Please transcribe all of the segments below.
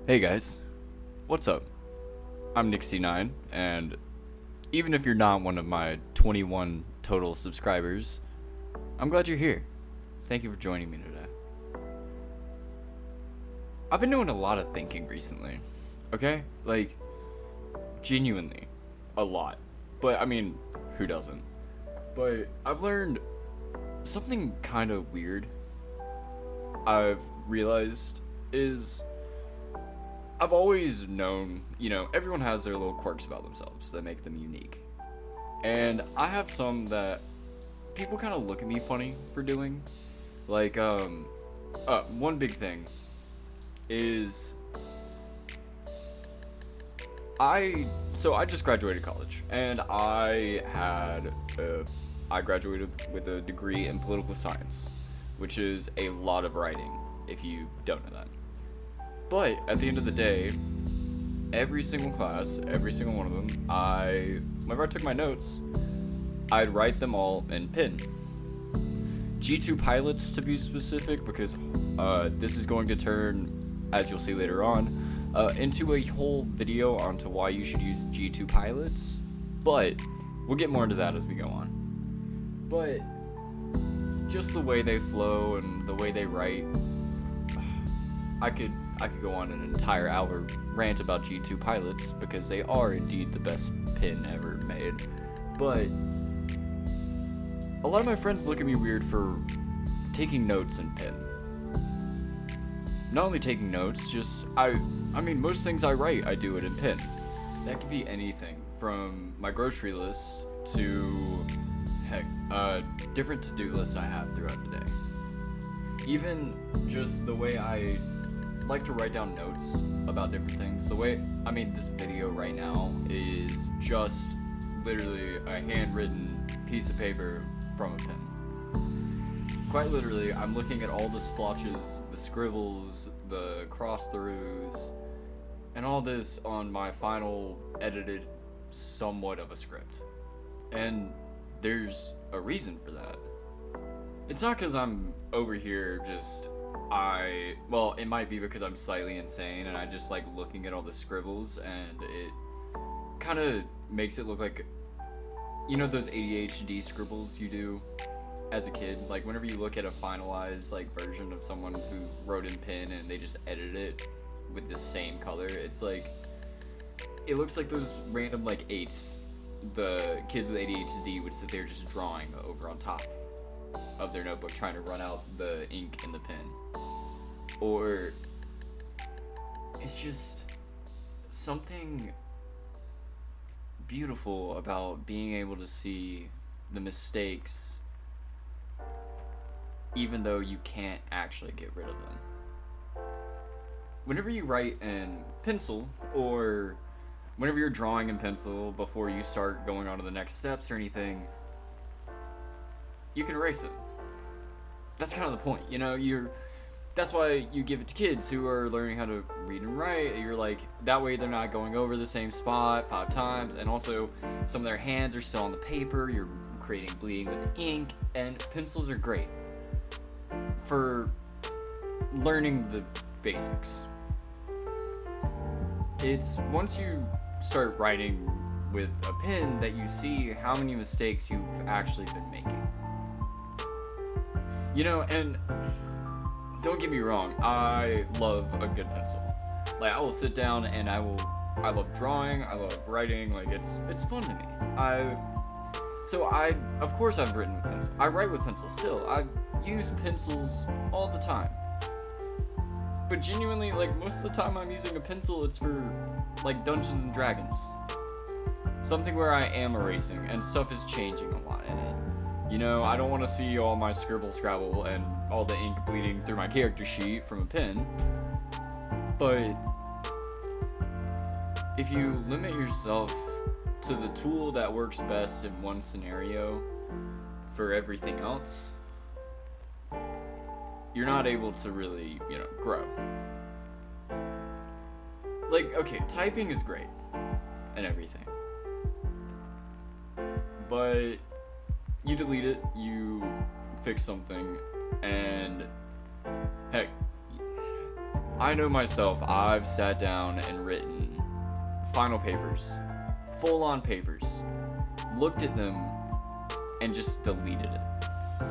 Hey guys, what's up? I'm Nixie9, and even if you're not one of my 21 total subscribers, I'm glad you're here. Thank you for joining me today. I've been doing a lot of thinking recently, okay? Like, genuinely, a lot. But, I mean, who doesn't? But I've learned something kind of weird I've realized is I've always known, everyone has their little quirks about themselves that make them unique. And I have some that people kind of look at me funny for doing. Like, one big thing is I just graduated college, and I graduated with a degree in political science, which is a lot of writing, if you don't know that. But at the end of the day, every single class, every single one of them, whenever I took my notes, I'd write them all in pen. G2 pilots to be specific, because this is going to turn, as you'll see later on, into a whole video onto why you should use G2 pilots. But we'll get more into that as we go on. But just the way they flow and the way they write, I could go on an entire hour rant about G2 pilots because they are indeed the best pin ever made. But a lot of my friends look at me weird for taking notes in pen. Not only taking notes, just I mean most things I write I do it in pen. That could be anything from my grocery list to different to-do lists I have throughout the day. Even just the way I like to write down notes about different things. This video right now is just literally a handwritten piece of paper from a pen. Quite literally, I'm looking at all the splotches, the scribbles, the cross-throughs, and all this on my final edited somewhat of a script. And there's a reason for that. It's not because I'm over here it might be because I'm slightly insane and I just like looking at all the scribbles and it kind of makes it look like, those ADHD scribbles you do as a kid? Like whenever you look at a finalized version of someone who wrote in pen and they just edited it with the same color, it's like, it looks like those random eights the kids with ADHD would sit there just drawing over on top of their notebook trying to run out the ink in the pen. Or it's just something beautiful about being able to see the mistakes even though you can't actually get rid of them. Whenever you write in pencil, or whenever you're drawing in pencil before you start going on to the next steps or anything, you can erase it. That's kind of the point, that's why you give it to kids who are learning how to read and write. You're like, that way they're not going over the same spot 5 times, and also some of their hands are still on the paper. You're creating bleeding with ink, and pencils are great for learning the basics. It's once you start writing with a pen that you see how many mistakes you've actually been making. And don't get me wrong, I love a good pencil. I will sit down and I love drawing, I love writing, it's fun to me. Of course I've written with pencil. I write with pencil still. I use pencils all the time. But genuinely, most of the time I'm using a pencil, it's for, Dungeons and Dragons. Something where I am erasing, and stuff is changing a lot in it. I don't want to see all my scribble-scrabble and all the ink bleeding through my character sheet from a pen. But if you limit yourself to the tool that works best in one scenario for everything else, you're not able to really, grow. Okay, typing is great and everything. But you delete it, you fix something, and heck, I know myself, I've sat down and written final papers, full-on papers, looked at them, and just deleted it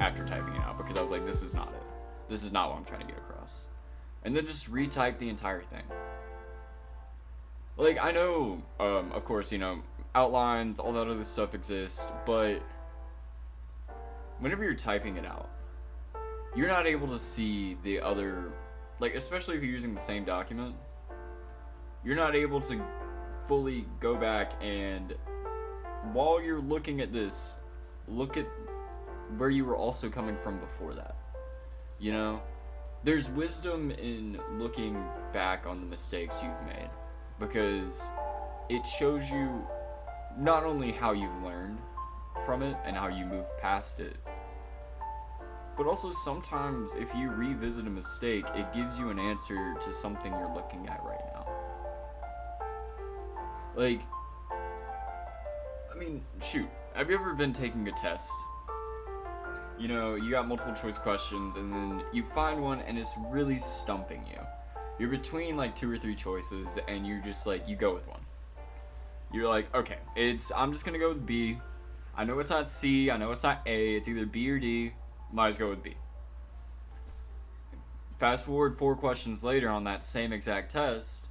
after typing it out because I was like, this is not it. This is not what I'm trying to get across. And then just retype the entire thing. Like, I know, of course, you know, outlines, all that other stuff exists, but whenever you're typing it out, you're not able to see the other, like, especially if you're using the same document, you're not able to fully go back and, while you're looking at this, look at where you were also coming from before that. You know? There's wisdom in looking back on the mistakes you've made, because it shows you not only how you've learned from it and how you move past it, but also sometimes if you revisit a mistake, it gives you an answer to something you're looking at right now. Like, I mean, shoot, have you ever been taking a test? You know, you got multiple choice questions and then you find one and it's really stumping you. You're between like 2 or 3 choices and you're just like, you go with one. You're like, okay, I'm just gonna go with B. I know it's not C, I know it's not A, it's either B or D, might as well go with B. Fast forward 4 questions later on that same exact test,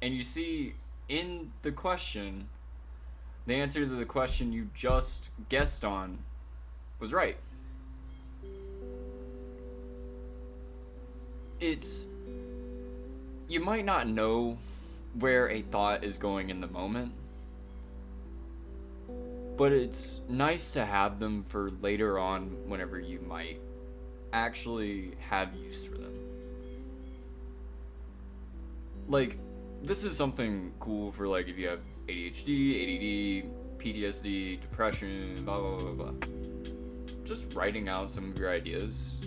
and you see in the question, the answer to the question you just guessed on was right. You might not know where a thought is going in the moment, but it's nice to have them for later on whenever you might actually have use for them. Like, this is something cool for like if you have ADHD, ADD, PTSD, depression, blah blah blah blah blah. Just writing out some of your ideas.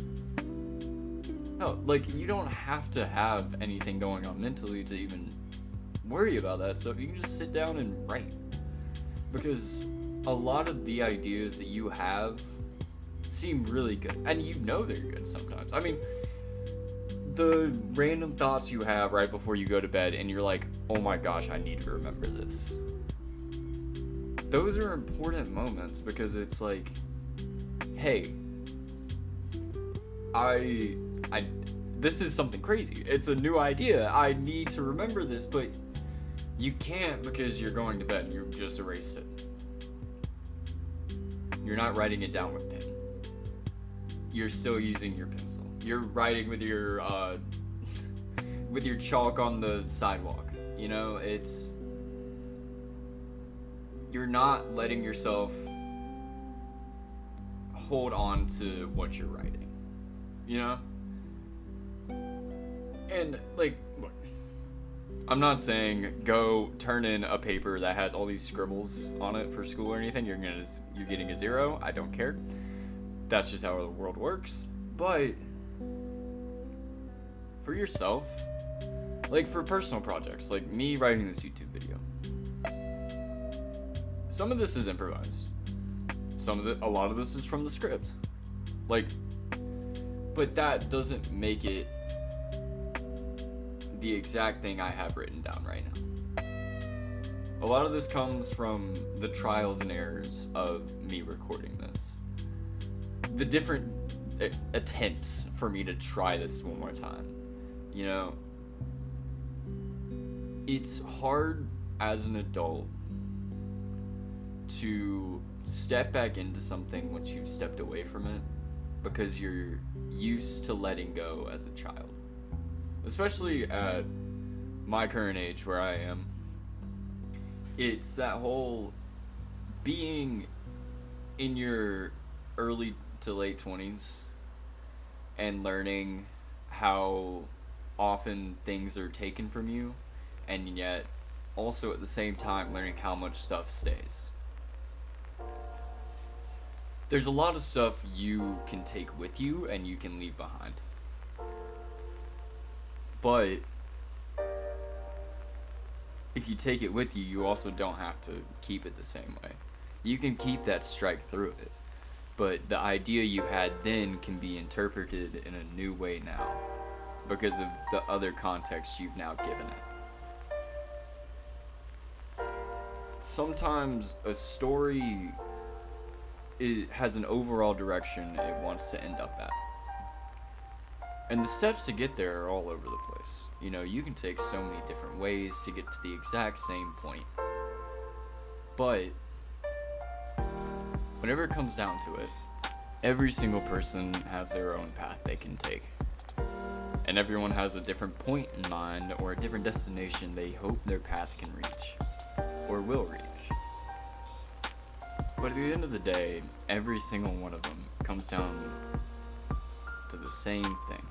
No, like, you don't have to have anything going on mentally to even worry about that stuff. You can just sit down and write. Because a lot of the ideas that you have seem really good. And you know they're good sometimes. I mean, the random thoughts you have right before you go to bed and you're like, oh my gosh, I need to remember this. Those are important moments because it's like, hey, this is something crazy. It's a new idea. I need to remember this, but you can't because you're going to bed and you've just erased it. You're not writing it down with pen. You're still using your pencil. You're writing with your with your chalk on the sidewalk. You know, you're not letting yourself hold on to what you're writing, you know? And, like, look, I'm not saying go turn in a paper that has all these scribbles on it for school or anything. You're getting a 0. I don't care. That's just how the world works. But for yourself, like for personal projects, like me writing this YouTube video, some of this is improvised. A lot of this is from the script. Like, but that doesn't make it the exact thing I have written down right now. A lot of this comes from the trials and errors of me recording this. The different attempts for me to try this one more time. You know, it's hard as an adult to step back into something once you've stepped away from it because you're used to letting go as a child. Especially at my current age where I am. It's that whole being in your early to late 20s and learning how often things are taken from you, and yet also at the same time learning how much stuff stays. There's a lot of stuff you can take with you and you can leave behind. But if you take it with you, you also don't have to keep it the same way. You can keep that strike through it, but the idea you had then can be interpreted in a new way now. because of the other context you've now given it. Sometimes a story has an overall direction it wants to end up at. And the steps to get there are all over the place. You know, you can take so many different ways to get to the exact same point. But whenever it comes down to it, every single person has their own path they can take. And everyone has a different point in mind or a different destination they hope their path can reach or will reach. But at the end of the day, every single one of them comes down to the same thing.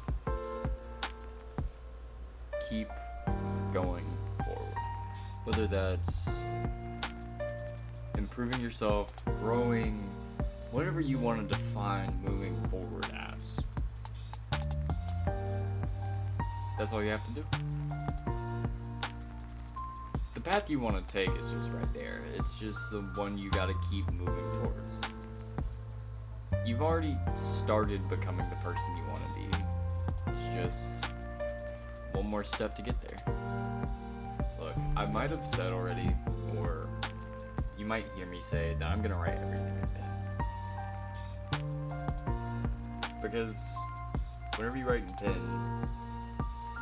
Keep going forward. Whether that's improving yourself, growing, whatever you want to define moving forward as. That's all you have to do. The path you want to take is just right there. It's just the one you gotta keep moving towards. You've already started becoming the person you want to be. It's just one more step to get there. Look, I might have said already, or you might hear me say that I'm gonna write everything in pen. Because whenever you write in pen,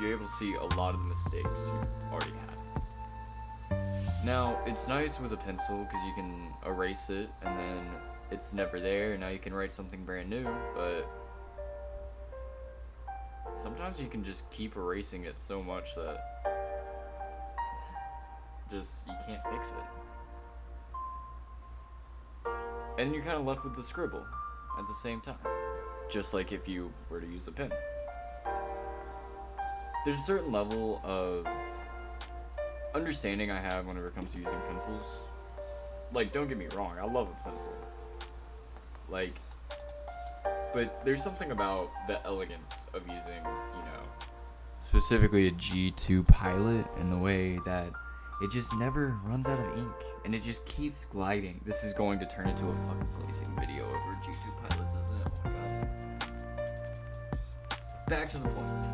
you're able to see a lot of the mistakes you've already had. Now, it's nice with a pencil because you can erase it and then it's never there, and now you can write something brand new, but sometimes you can just keep erasing it so much that just you can't fix it. And you're kind of left with the scribble at the same time, just like if you were to use a pen. There's a certain level of understanding I have whenever it comes to using pencils. Like, don't get me wrong, I love a pencil. Like, but there's something about the elegance of using, you know, specifically a G2 Pilot, and the way that it just never runs out of ink and it just keeps gliding. This is going to turn into a fucking blazing video over G2 Pilots, isn't it? Oh my god. Back to the point.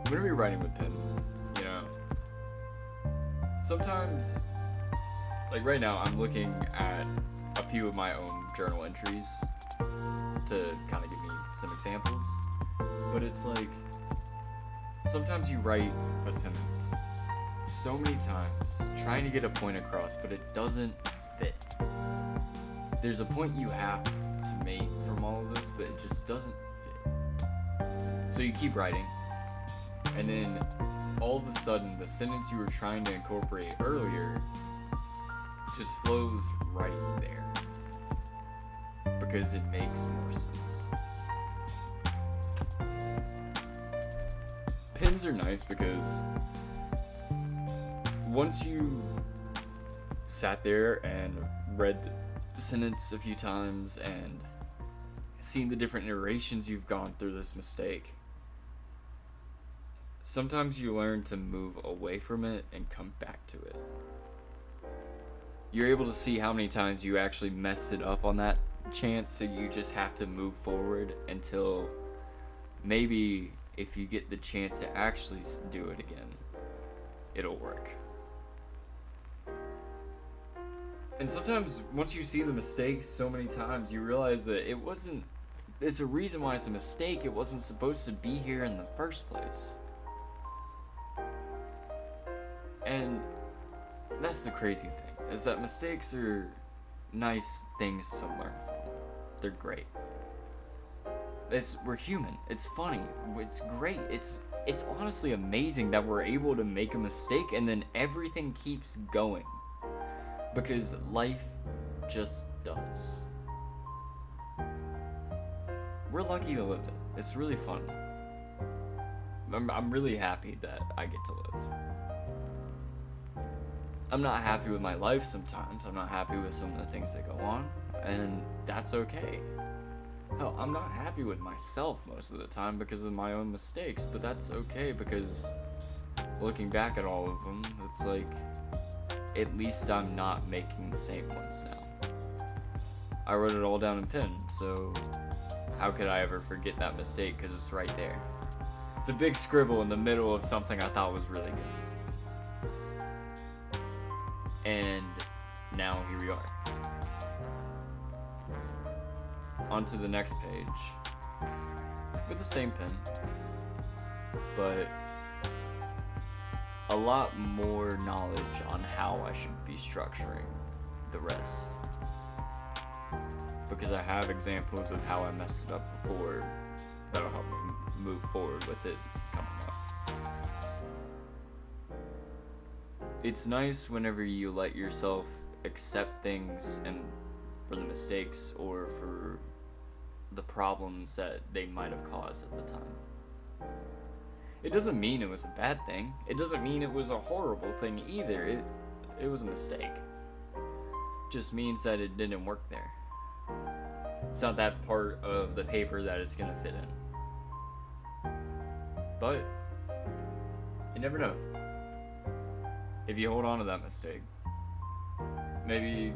Whenever you're writing with pen, you know, sometimes, like right now, I'm looking at a few of my own journal entries to kind of give me some examples, but it's like, sometimes you write a sentence so many times trying to get a point across, but it doesn't fit. There's a point you have to make from all of this, but it just doesn't fit. So you keep writing, and then all of a sudden the sentence you were trying to incorporate earlier just flows right there because it makes more sense. Pens are nice because once you've sat there and read the sentence a few times and seen the different iterations you've gone through this mistake, sometimes you learn to move away from it and come back to it. You're able to see how many times you actually messed it up on that chance, so you just have to move forward until maybe if you get the chance to actually do it again, it'll work. And sometimes once you see the mistakes so many times, you realize that there's a reason why it's a mistake. It wasn't supposed to be here in the first place. And that's the crazy thing, is that mistakes are nice things to learn from. They're great. We're human. It's funny. It's great. It's honestly amazing that we're able to make a mistake and then everything keeps going. Because life just does. We're lucky to live it. It's really fun. I'm really happy that I get to live. I'm not happy with my life sometimes. I'm not happy with some of the things that go on, and that's okay. Hell, I'm not happy with myself most of the time because of my own mistakes, but that's okay because looking back at all of them, it's like, at least I'm not making the same ones now. I wrote it all down in pen, so how could I ever forget that mistake because it's right there? It's a big scribble in the middle of something I thought was really good. And now here we are. On to the next page. With the same pen. But a lot more knowledge on how I should be structuring the rest. Because I have examples of how I messed it up before that'll help me move forward with it coming up. It's nice whenever you let yourself accept things and for the mistakes or for the problems that they might have caused at the time. It doesn't mean it was a bad thing. It doesn't mean it was a horrible thing either. It was a mistake. Just means that it didn't work there. It's not that part of the paper that it's gonna fit in. But you never know. If you hold on to that mistake, maybe,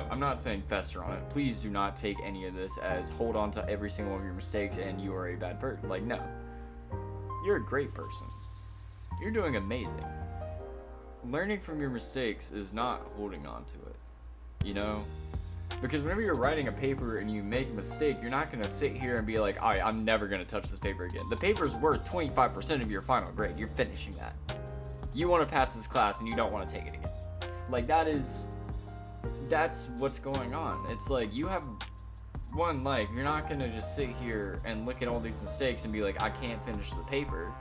I'm not saying fester on it. Please do not take any of this as hold on to every single one of your mistakes and you are a bad person. Like, no. You're a great person. You're doing amazing. Learning from your mistakes is not holding on to it, Because whenever you're writing a paper and you make a mistake, you're not going to sit here and be like, all right, I'm never going to touch this paper again. The paper's worth 25% of your final grade. You're finishing that. You want to pass this class and you don't want to take it again. Like, that's what's going on. It's like, you have one life. You're not going to just sit here and look at all these mistakes and be like, I can't finish the paper.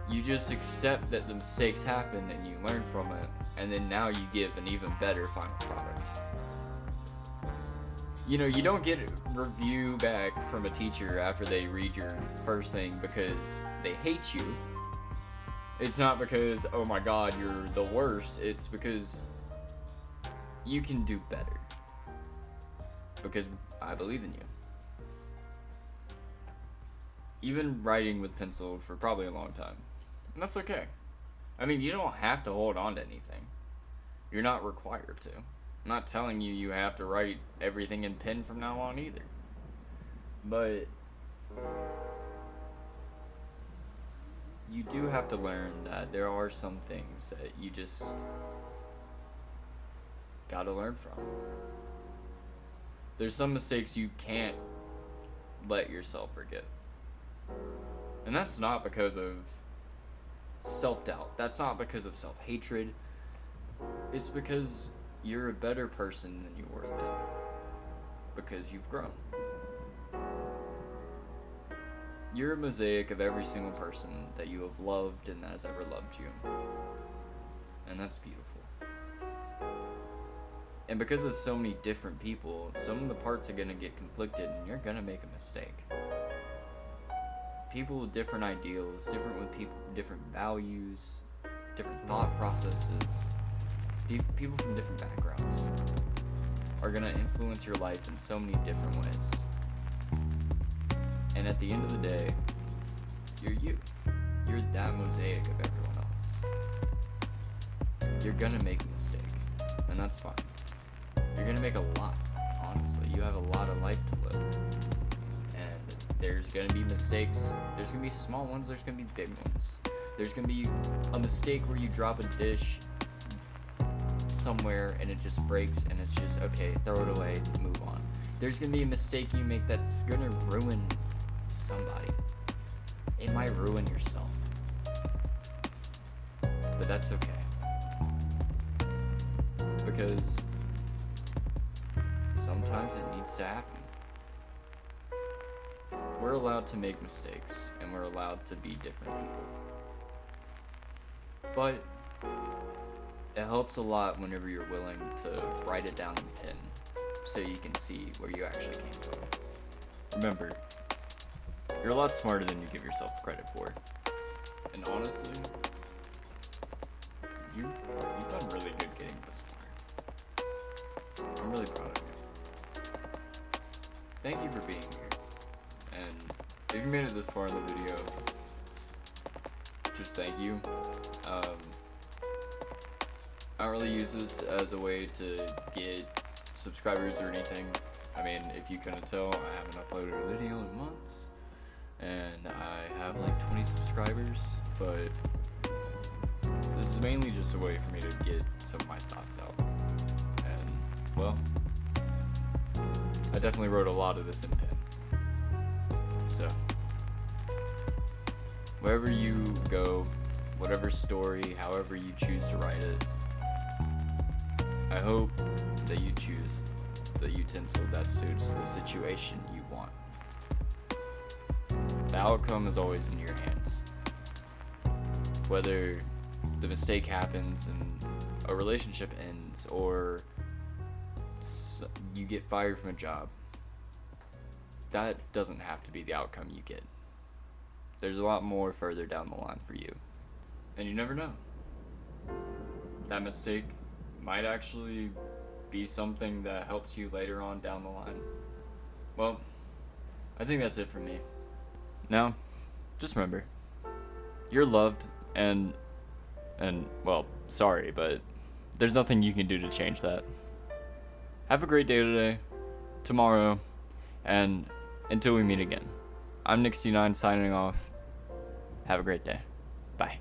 You just accept that the mistakes happen and you learn from it. And then now you give an even better final product. You don't get a review back from a teacher after they read your first thing because they hate you. It's not because, oh my god, you're the worst. It's because you can do better. Because I believe in you. You've been writing with pencil for probably a long time. And that's okay. I mean, you don't have to hold on to anything. You're not required to. I'm not telling you have to write everything in pen from now on either. But you do have to learn that there are some things that you just gotta learn from. There's some mistakes you can't let yourself forget. And that's not because of self-doubt. That's not because of self-hatred. It's because you're a better person than you were then. Because you've grown. You're a mosaic of every single person that you have loved and that has ever loved you. And that's beautiful. And because of so many different people, some of the parts are going to get conflicted and you're going to make a mistake. People with different ideals, different values, different thought processes, people from different backgrounds are going to influence your life in so many different ways. And at the end of the day, you're you. You're that mosaic of everyone else. You're going to make a mistake, and that's fine. You're going to make a lot, honestly. You have a lot of life to live. And there's going to be mistakes. There's going to be small ones. There's going to be big ones. There's going to be a mistake where you drop a dish somewhere and it just breaks and it's just, okay, throw it away, move on. There's going to be a mistake you make that's going to ruin somebody. It might ruin yourself. But that's okay. Because sometimes it needs to happen. We're allowed to make mistakes, and we're allowed to be different people. But it helps a lot whenever you're willing to write it down in pen so you can see where you actually came from. Remember, you're a lot smarter than you give yourself credit for. And honestly, you've done really good getting this far. I'm really proud of you. Thank you for being here. And if you made it this far in the video, just thank you. I don't really use this as a way to get subscribers or anything. I mean, if you couldn't tell, I haven't uploaded a video in months. and I have like 20 subscribers, but this is mainly just a way for me to get some of my thoughts out. And, well, I definitely wrote a lot of this in pen. So, wherever you go, whatever story, however you choose to write it, I hope that you choose the utensil that suits the situation you want. The outcome is always in your hands. Whether the mistake happens and a relationship ends, or you get fired from a job, that doesn't have to be the outcome you get. There's a lot more further down the line for you. And you never know. That mistake might actually be something that helps you later on down the line. Well, I think that's it for me. Now, just remember, you're loved, and well, sorry, but there's nothing you can do to change that. Have a great day today, tomorrow, and until we meet again. I'm Nick C9 signing off. Have a great day. Bye.